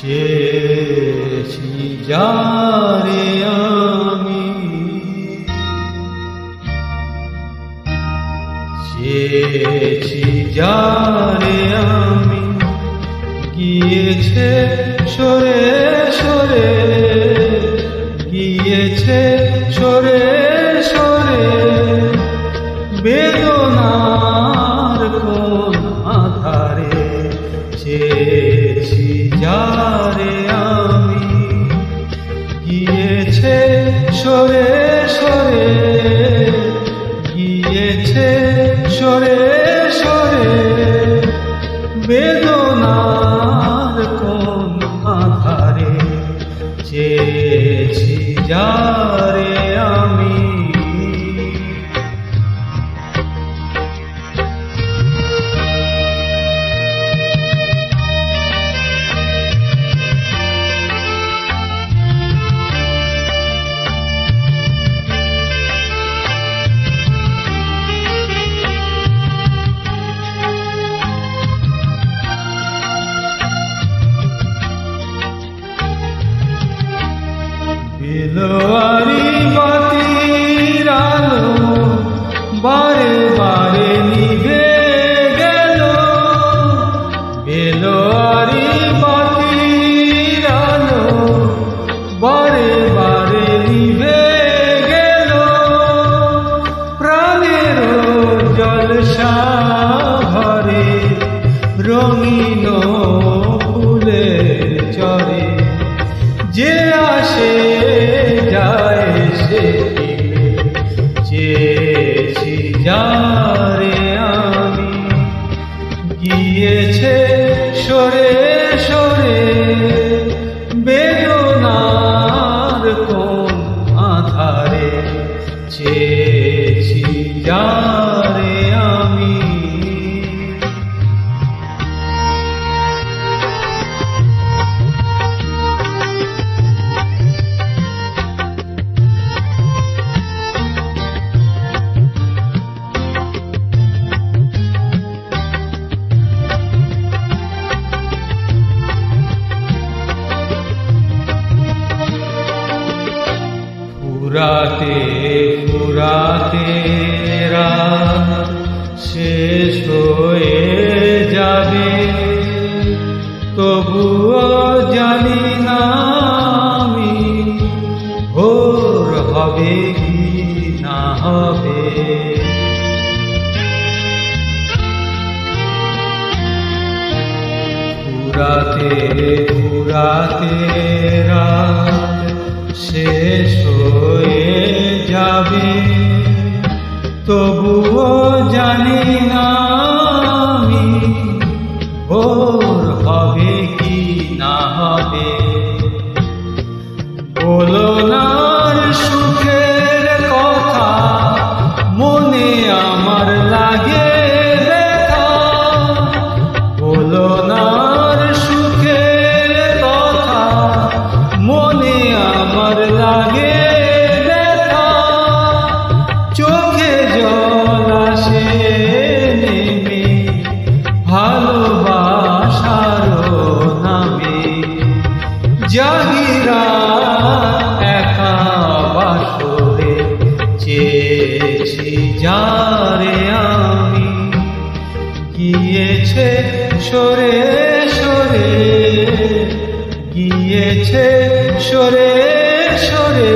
চেয়েছি যারে আমি, চেয়েছি যারে আমি, গিয়েছে সরে সরে, গিয়েছে সরে সরে, বেদনার কোন আধারে। চেয়েছি যারে আমি, গিয়েছে সরে সরে, গিয়েছে সরে সরে, বেদনার কোন আধারে। চেয়েছি যারে আমি। বেলোয়ারি বাতির আলো বারে বারে নিভে গেল, বেলোয়ারি বাতির আলো বারে বারে নিভে গেল, প্রাণের জলসা ঘরে রঙিন ফুলের চরে, যে আসে যায় সে ফিরে। চেয়েছি যারে আমি, গিয়েছে সরে সরে, বেদনার কোন আধারে। চেয়েছি যারে আমি। ফুরাতে ফুরাতে রাত শেষ হয়ে যাবে, তবুও জানি না আমি ভোর হবে কি না হবে। ফুরাতে ফুরাতে রাত শেষ হয়ে যাবে, তবুও জানি না আমি ভোর হবে কি না হবে। বলো না সুখের কথা, মনে আমার লাগে ব্যথা। বলো না সুখের কথা, মনে আমার লাগে ব্যথা। চোখে জল আসে নেমে ভালোবাসার নামে, জাগিরা একা বাসরে। চেয়েছি যারে আমি, গিয়েছে সরে সরে, গিয়েছে সরে সরে,